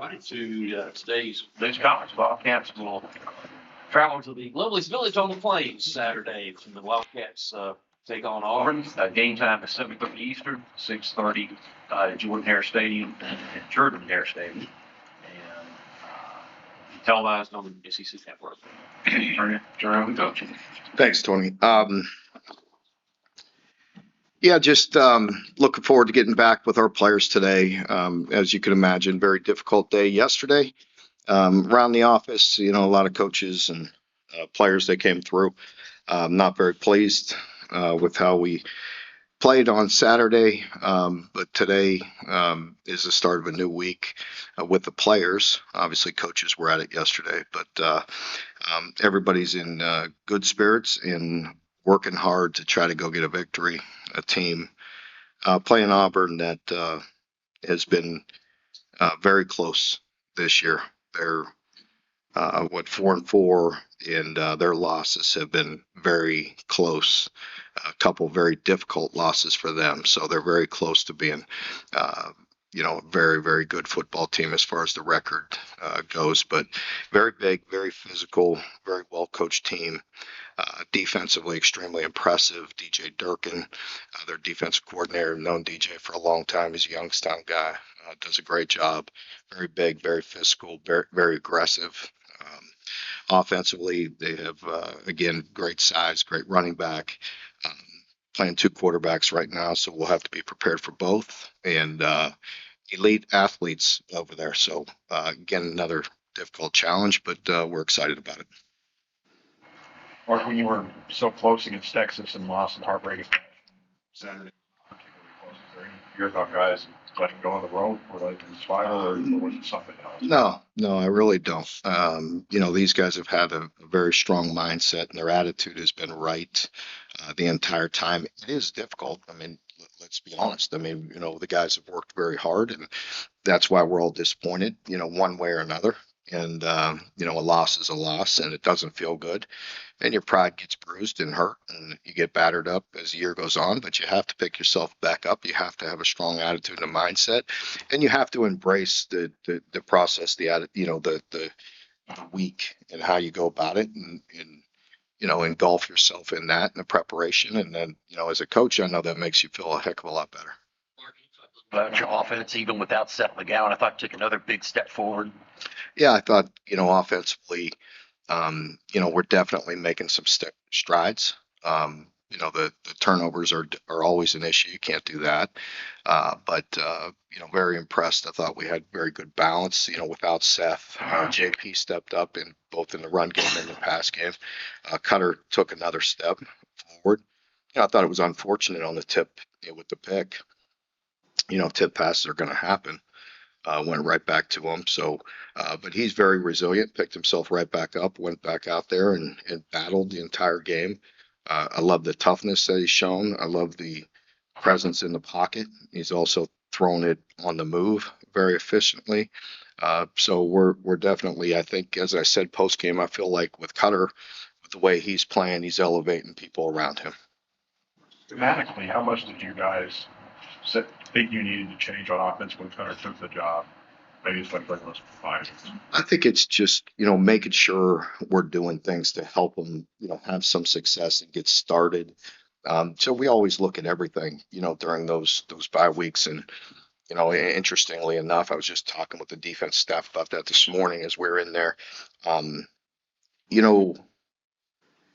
everybody to today's news conference. Wildcats will travel to the loveliest village on the plains Saturday from the Wildcats take on Auburn. Game time is 7:30 Eastern, 6:30 Jordan-Hare Stadium and Jordan-Hare Stadium. And televised on the SEC Network. Jerome, coach. Thanks, Tony. Just looking forward to getting back with our players today. As you can imagine, very difficult day yesterday. Around the office, a lot of coaches and players that came through. Not very pleased with how we played on Saturday, but today is the start of a new week with the players. Obviously, coaches were at it yesterday, but everybody's in good spirits and working hard to try to go get a victory. A team playing Auburn that has been very close this year. They're 4-4, and their losses have been very close. A couple very difficult losses for them, so they're very close to being, a very, very good football team as far as the record goes. But very big, very physical, very well coached team. Defensively, extremely impressive. DJ Durkin, their defensive coordinator, known DJ for a long time. He's a Youngstown guy. Does a great job. Very big, very physical, very, very aggressive. Offensively, they have, again, great size, great running back. Playing two quarterbacks right now, so we'll have to be prepared for both. And elite athletes over there. So, again, another difficult challenge, but we're excited about it. Mark, when you were so close against Texas and lost in heartbreaking Saturday, particularly close, is there any fear about guys letting go on the road or letting them spiral, or was it something else? No, I really don't. These guys have had a very strong mindset, and their attitude has been right the entire time. It is difficult. I mean, let's be honest. I mean, the guys have worked very hard, and that's why we're all disappointed, one way or another. And, a loss is a loss, and it doesn't feel good. And your pride gets bruised and hurt, and you get battered up as the year goes on. But you have to pick yourself back up. You have to have a strong attitude and a mindset, and you have to embrace the process, the week and how you go about it, and engulf yourself in that and the preparation. And then, as a coach, I know that makes you feel a heck of a lot better. About your offense, even without Seth McGowan, I thought took another big step forward. Yeah, I thought, offensively, we're definitely making some strides. The turnovers are always an issue. You can't do that. But very impressed. I thought we had very good balance, without Seth. JP stepped up in both in the run game and the pass game. Cutter took another step forward. I thought it was unfortunate on the tip with the pick. Tip passes are going to happen. Went right back to him. So, but he's very resilient, picked himself right back up, went back out there and battled the entire game. I love the toughness that he's shown. I love the presence in the pocket. He's also thrown it on the move very efficiently. So we're definitely, I think, as I said, post game, I feel like with Cutter, with the way he's playing, he's elevating people around him. Schematically, how much did you guys think you needed to change on offense when Cutter took the job? Maybe it's like those 5 years. I think it's just, making sure we're doing things to help them, have some success and get started. So we always look at everything, during those bye weeks. And, interestingly enough, I was just talking with the defense staff about that this morning as we're in there.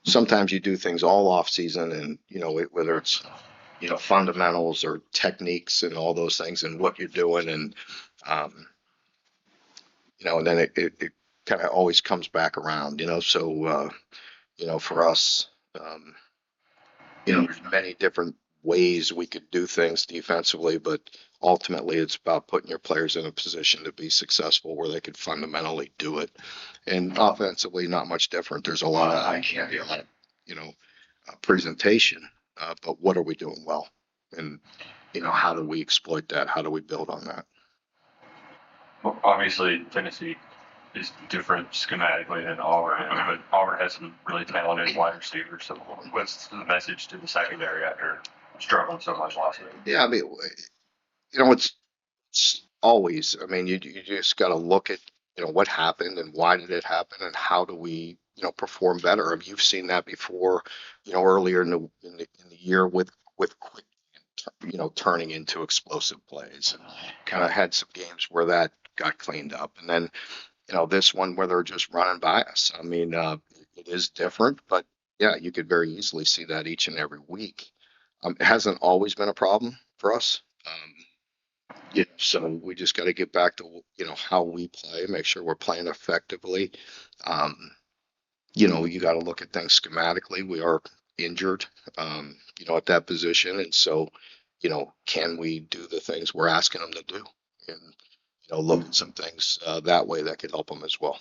Sometimes you do things all off season and, whether it's, fundamentals or techniques and all those things and what you're doing. And, and then it kind of always comes back around, so, for us, there's many different ways we could do things defensively, but ultimately it's about putting your players in a position to be successful where they could fundamentally do it. And offensively, not much different. There's a lot of, presentation, but what are we doing well? And, how do we exploit that? How do we build on that? Well, obviously, Tennessee is different schematically than Auburn, but Auburn has some really talented wide receivers. So what's the message to the secondary after struggling so much last week? Yeah, I mean, it's always. I mean, you just got to look at, what happened and why did it happen and how do we, perform better. I mean, you've seen that before, earlier in the year with quick, turning into explosive plays. And kind of had some games where that got cleaned up. And then, this one where they're just running by us. I mean, it is different, but yeah, you could very easily see that each and every week. It hasn't always been a problem for us. Yeah, so we just got to get back to, how we play, make sure we're playing effectively. Um, you got to look at things schematically. We are injured, at that position. And so, can we do the things we're asking them to do? And, look at some things that way that could help them as well.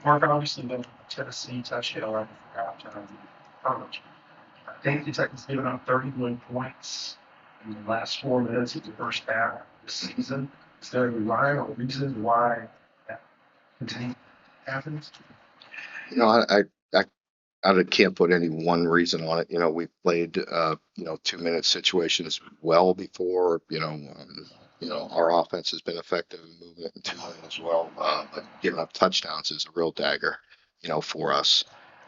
Mark, obviously the Tennessee touchdown, I forgot, Herman. I think the Titans given up 31 points in the last 4 minutes of the first half this season. Is there a rhyme or reason why that continues happens? I I can't put any one reason on it. We've played, 2-minute situations well before. Our offense has been effective in moving it in 2 minutes as well. But giving up touchdowns is a real dagger, for us.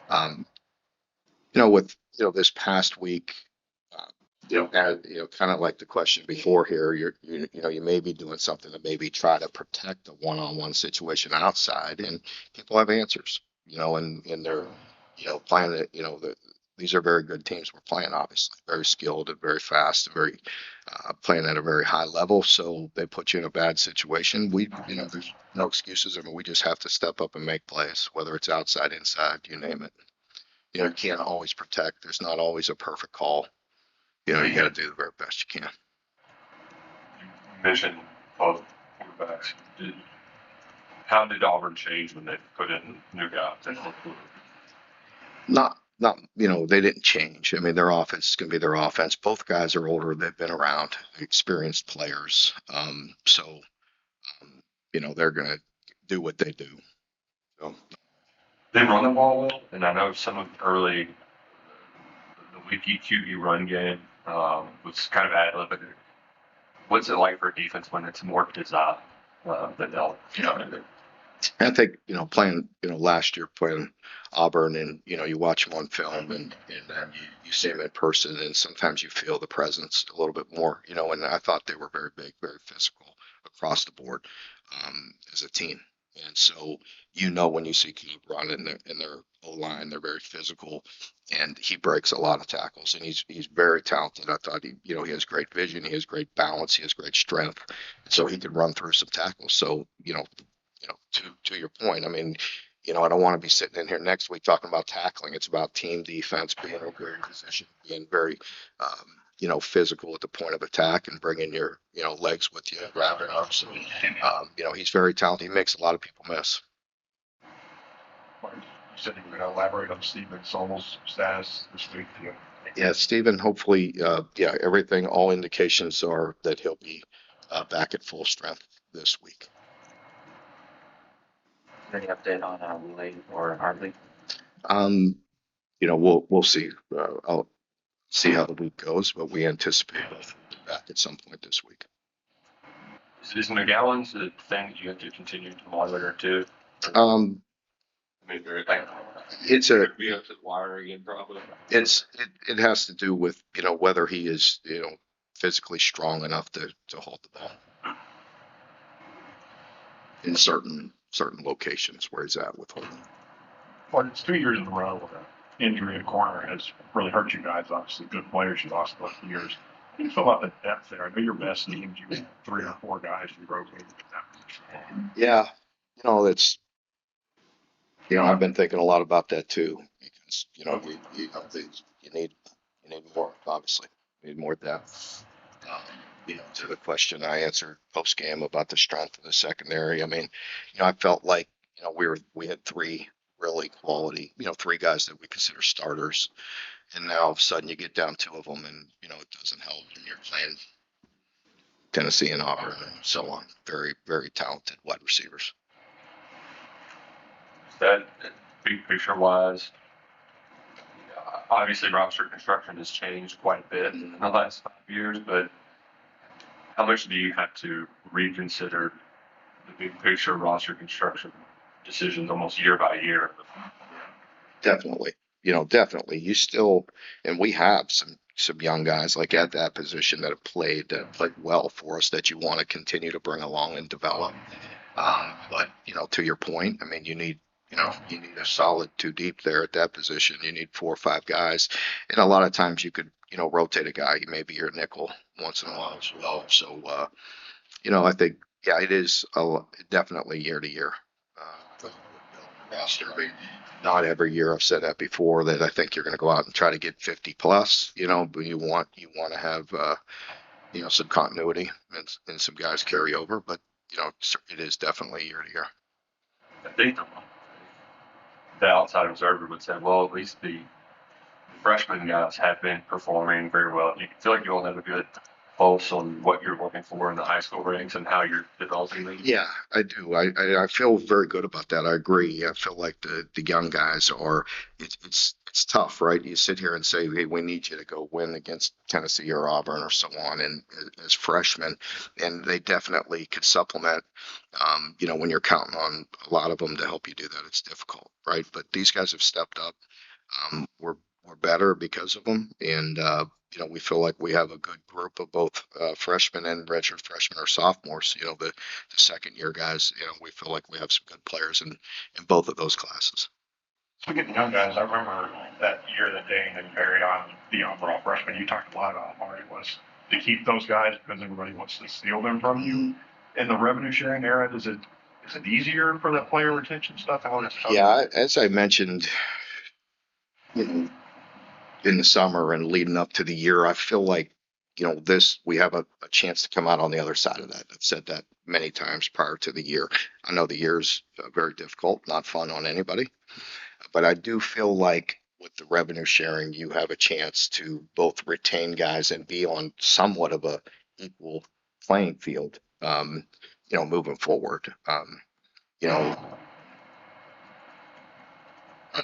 Um, with this past week, kind of like the question before here, you may be doing something to maybe try to protect the one-on-one situation outside, and people have answers, and they're, playing it, these are very good teams we're playing, obviously, very skilled and very fast and very, playing at a very high level. So they put you in a bad situation. There's no excuses. I mean, we just have to step up and make plays, whether it's outside, inside, you name it. You can't always protect. There's not always a perfect call. You got to do the very best you can. You mentioned both quarterbacks. How did Auburn change when they put in new guys? Not, they didn't change. I mean, their offense is going to be their offense. Both guys are older. They've been around, experienced players. So, they're going to do what they do. So. They run the ball well, and I know some of the early, the leaky QE run game was kind of ad-libbed. What's it like for a defense when it's more design than they'll, I think, playing, last year playing Auburn and, you watch them on film and then you see them in person and sometimes you feel the presence a little bit more, and I thought they were very big, very physical across the board as a team. And so, when you see Caleb run in their O-line, they're very physical and he breaks a lot of tackles and he's very talented. I thought he has great vision. He has great balance. He has great strength. So he could run through some tackles. So, to your point, I mean, I don't want to be sitting in here next week talking about tackling. It's about team defense, being in a great position, being very, physical at the point of attack and bringing your, legs with you and grabbing up. So, he's very talented. He makes a lot of people miss. You said you were going to elaborate on Steven Sol's status this week. Yeah, Steven, hopefully, everything, all indications are that he'll be back at full strength this week. Any update on Willie or Hardley? We'll see. I'll see how the week goes, but we anticipate both will be back at some point this week. Is McGowan's the thing that you have to continue to monitor too? It's a Be up to the wire again, probably. it has to do with whether he is physically strong enough to hold the ball in certain locations where he's at with holding. Well, it's 2 years in a row with an injury in corner has really hurt you guys. Obviously, good players you lost the last few years. How do you feel about the depth there? I know your best teams, you had 3 or 4 guys you rotated in that position. Yeah, it's I've been thinking a lot about that too because you need more, obviously. You need more depth. To the question I answered post game about the strength of the secondary. I mean, I felt like we had 3 really quality, 3 guys that we consider starters, and now all of a sudden you get down 2 of them, and it doesn't help when you're playing Tennessee and Auburn and so on. Very, very talented wide receivers. That big picture wise, obviously roster construction has changed quite a bit in the last 5 years, but how much do you have to reconsider the big picture roster construction decisions almost year by year? Definitely. Definitely. You still, and we have some young guys like at that position that have played well for us that you want to continue to bring along and develop. But to your point, I mean, you need a solid two deep there at that position. You need 4 or 5 guys, and a lot of times you could, rotate a guy, maybe your nickel once in a while as well. So, I think, yeah, it is definitely year to year. For the roster. I mean, not every year. I've said that before that I think you're going to go out and try to get 50 plus, but you want to have, some continuity and some guys carry over, but it is definitely year to year. I think the outside observer would say, well, at least the freshman guys have been performing very well. You feel like you all have a good pulse on what you're looking for in the high school ranks and how you're developing them. Yeah, I do. I feel very good about that. I agree. I feel like the young guys are. It's tough, right? You sit here and say, hey, we need you to go win against Tennessee or Auburn or so on, and as freshmen, and they definitely could supplement. When you're counting on a lot of them to help you do that, it's difficult, right? But these guys have stepped up. We're better because of them, and we feel like we have a good group of both freshmen and redshirt freshmen or sophomores. The second year guys. We feel like we have some good players in both of those classes. Speaking of young guys, I remember that year that Dane had carried on the overall freshman. You talked a lot about Marty was to keep those guys because everybody wants to steal them from you. In the revenue sharing era, is it easier for that player retention stuff? Yeah, as I mentioned, in the summer and leading up to the year, I feel like, we have a chance to come out on the other side of that. I've said that many times prior to the year. I know the year's very difficult, not fun on anybody, but I do feel like with the revenue sharing, you have a chance to both retain guys and be on somewhat of a equal playing field, moving forward. I'll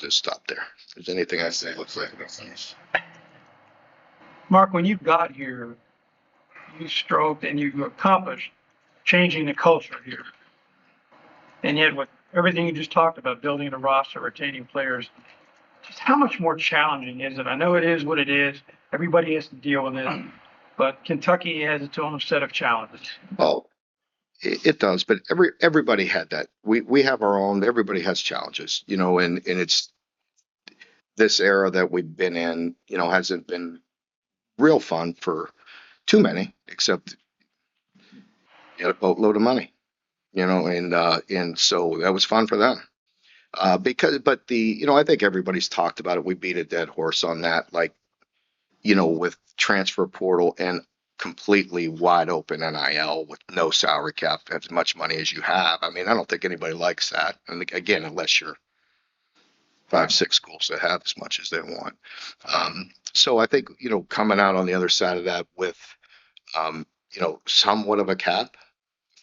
just stop there. If there's anything I say, looks like it. Mark, when you got here, you stroked and you accomplished changing the culture here. And yet with everything you just talked about, building a roster, retaining players, just how much more challenging is it? I know it is what it is. Everybody has to deal with it, but Kentucky has its own set of challenges. Well, it does, but everybody had that. We have our own. Everybody has challenges, and it's this era that we've been in. Hasn't been real fun for too many, except you had a boatload of money, and so that was fun for them. But I think everybody's talked about it. We beat a dead horse on that, like, with transfer portal and completely wide open NIL with no salary cap, as much money as you have. I mean, I don't think anybody likes that. And again, unless you're 5, 6 schools that have as much as they want. So I think, coming out on the other side of that with, somewhat of a cap,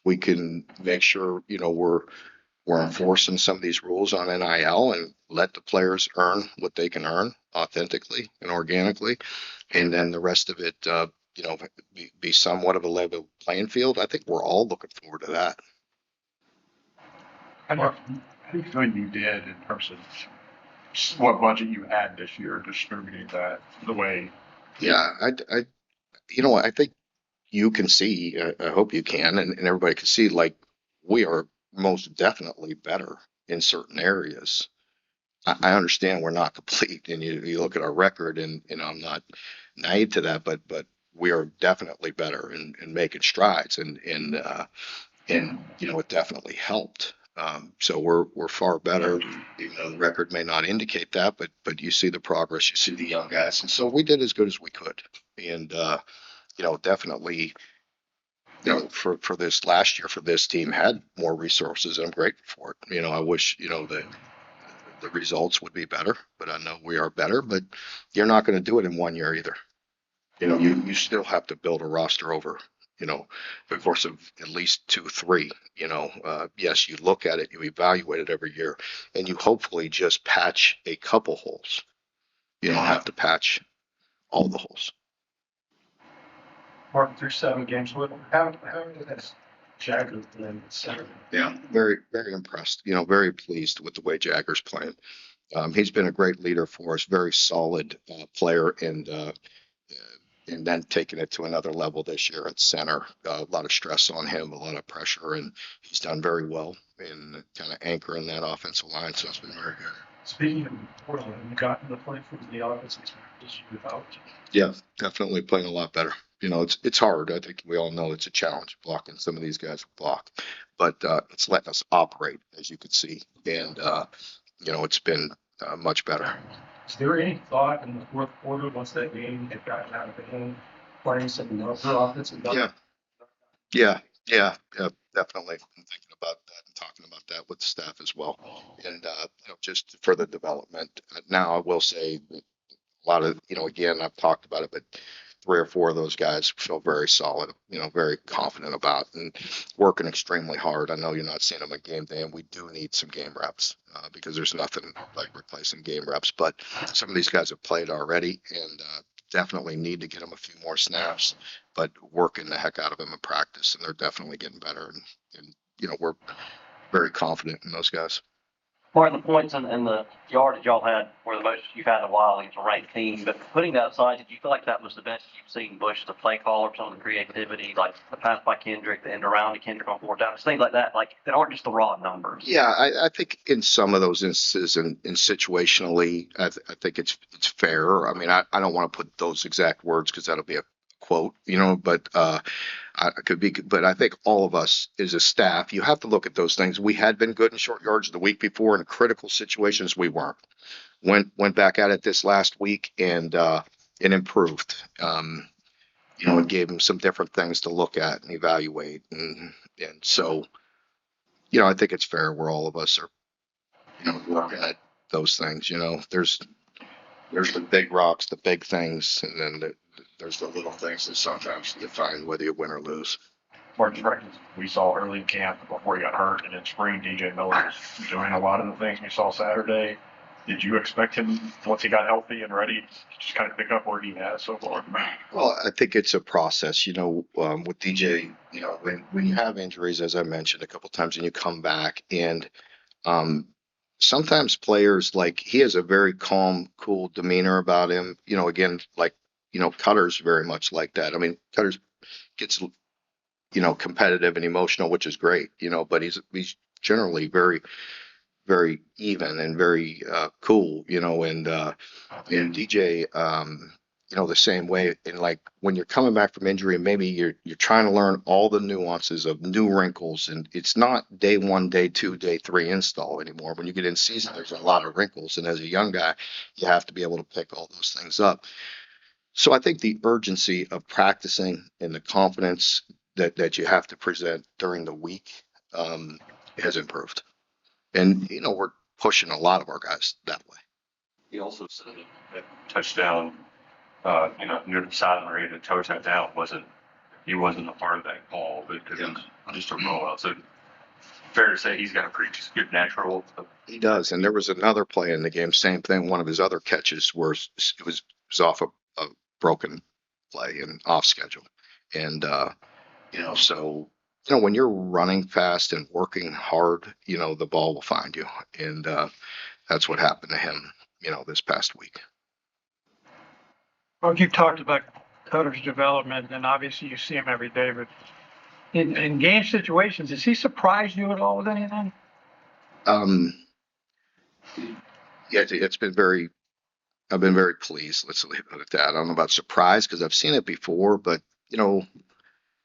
we can make sure, we're enforcing some of these rules on NIL and let the players earn what they can earn authentically and organically. And then the rest of it, be somewhat of a level playing field. I think we're all looking forward to that. How do you feel you did in terms of what budget you had this year, distributing that the way? Yeah, I think you can see, I hope you can, and everybody can see, like, we are most definitely better in certain areas. I understand we're not complete, and you look at our record, and I'm not naive to that, but we are definitely better in making strides, and it definitely helped. So we're far better. Even though the record may not indicate that, but you see the progress, you see the young guys, and so we did as good as we could, and definitely. For this last year, for this team had more resources, and I'm grateful for it. I wish, the results would be better, but I know we are better, but you're not going to do it in 1 year either. You still have to build a roster over, the course of at least 2, 3, yes, you look at it, you evaluate it every year, and you hopefully just patch a couple holes. You don't have to patch all the holes. Mark, through 7 games, how has Jagger been center? Yeah, very, very impressed. Very pleased with the way Jagger's playing. He's been a great leader for us, very solid player, and then taking it to another level this year at center. A lot of stress on him, a lot of pressure, and he's done very well in kind of anchoring that offensive line. So it's been very good. Speaking of Portland, have you gotten the play from the offense this year without? Yeah, definitely playing a lot better. It's hard. I think we all know it's a challenge blocking some of these guys block, but it's letting us operate, as you can see, and it's been much better. Is there any thought in the fourth quarter once that game had gotten out of hand, playing some other offense? Yeah, definitely. I'm thinking about that and talking about that with the staff as well, and just for the development. Now, I will say that a lot of, again, I've talked about it, but 3 or 4 of those guys feel very solid, very confident about and working extremely hard. I know you're not seeing them at game day, and we do need some game reps because there's nothing like replacing game reps. But some of these guys have played already and definitely need to get them a few more snaps, but working the heck out of them in practice, and they're definitely getting better. And we're very confident in those guys. Martin, the points and the yardage y'all had were the most you've had in a while against a ranked team. But putting that aside, did you feel like that was the best you've seen Bush as a play caller, some of the creativity, like the pass by Kendrick, the end around to Kendrick on 4th down, things like that, like that aren't just the raw numbers? Yeah, I think in some of those instances and situationally, I think it's fair. I mean, I don't want to put those exact words because that'll be a quote, but I could be, but I think all of us as a staff, you have to look at those things. We had been good in short yards the week before. In critical situations, we weren't. Went back at it this last week and it improved. It gave him some different things to look at and evaluate, and so I think it's fair where all of us are looking at those things. There's the big rocks, the big things, and then there's the little things that sometimes define whether you win or lose. Martin's right. We saw early in camp before he got hurt, and in spring, DJ Miller was doing a lot of the things we saw Saturday. Did you expect him, once he got healthy and ready, to just kind of pick up where he has so far? Well, I think it's a process, with DJ, when you have injuries, as I mentioned a couple of times, and you come back and sometimes players, like, he has a very calm, cool demeanor about him, again, like, Cutter's very much like that. I mean, Cutter's gets, competitive and emotional, which is great, but he's generally very, very even and very cool, and DJ, the same way. And like when you're coming back from injury, maybe you're trying to learn all the nuances of new wrinkles, and it's not day 1, day 2, day 3 install anymore. When you get in season, there's a lot of wrinkles, and as a young guy, you have to be able to pick all those things up. So I think the urgency of practicing and the confidence that you have to present during the week has improved. And, we're pushing a lot of our guys that way. He also said that touchdown, near the sideline ready to toe that down he wasn't a part of that call because it was just a rollout. So fair to say he's got a pretty good natural. He does. And there was another play in the game, same thing. One of his other catches was off a broken play and off schedule. And, so, when you're running fast and working hard, the ball will find you. And that's what happened to him, this past week. Well, you've talked about Cutter's development, and obviously you see him every day, but in game situations, has he surprised you at all with anything? Yeah, I've been very pleased. Let's leave it at that. I don't know about surprise because I've seen it before, but,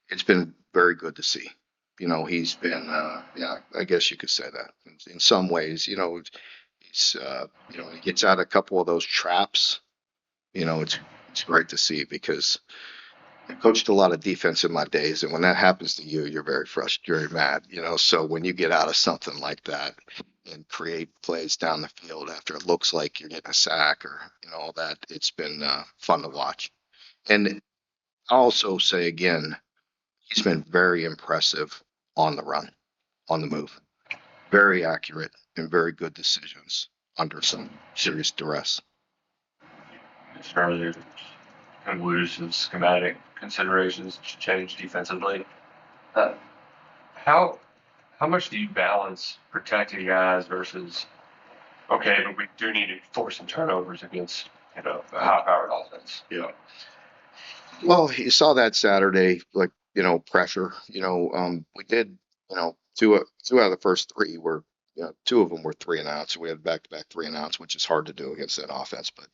it's been very good to see. He's been, I guess you could say that in some ways, he's, he gets out a couple of those traps, it's great to see because I coached a lot of defense in my days. And when that happens to you, you're very frustrated, very mad, so when you get out of something like that and create plays down the field after it looks like you're getting a sack or, all that, it's been fun to watch. And I'll also say again, he's been very impressive on the run, on the move. Very accurate and very good decisions under some serious duress. Earlier, kind of lose some schematic considerations to change defensively. Uh, how much do you balance protecting guys versus okay, but we do need to force some turnovers against a high-powered offense? Yeah. Well, you saw that Saturday, like, pressure, we did, two out of the first three were, two of them were 3-and-outs. So we had back-to-back 3-and-outs, which is hard to do against that offense, but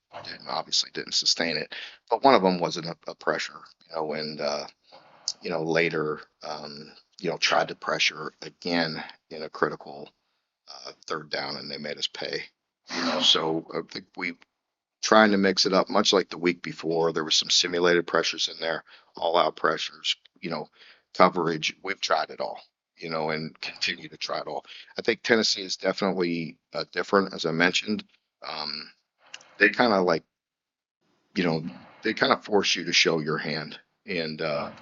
obviously didn't sustain it. But one of them wasn't a pressure, and, later, tried to pressure again in a critical, third down, and they made us pay. So I think we trying to mix it up, much like the week before. There was some simulated pressures in there, all out pressures, coverage. We've tried it all, and continue to try it all. I think Tennessee is definitely different, as I mentioned. They kind of they kind of force you to show your hand, and then,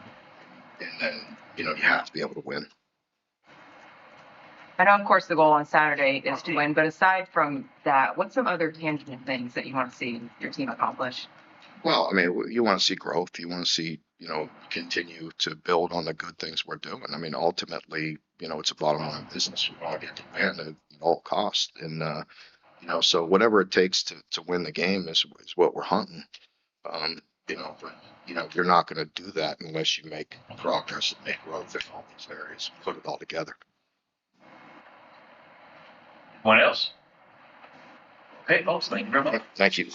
you have to be able to win. I know, of course, the goal on Saturday is to win, but aside from that, what's some other tangible things that you want to see your team accomplish? Well, I mean, you want to see growth. You want to see, continue to build on the good things we're doing. I mean, ultimately, it's a bottom line business. We want to get to win at all costs. And, so whatever it takes to win the game is what we're hunting. But, you're not going to do that unless you make progress and make growth in all these areas, put it all together. What else? Okay, folks, thank you very much. Thank you.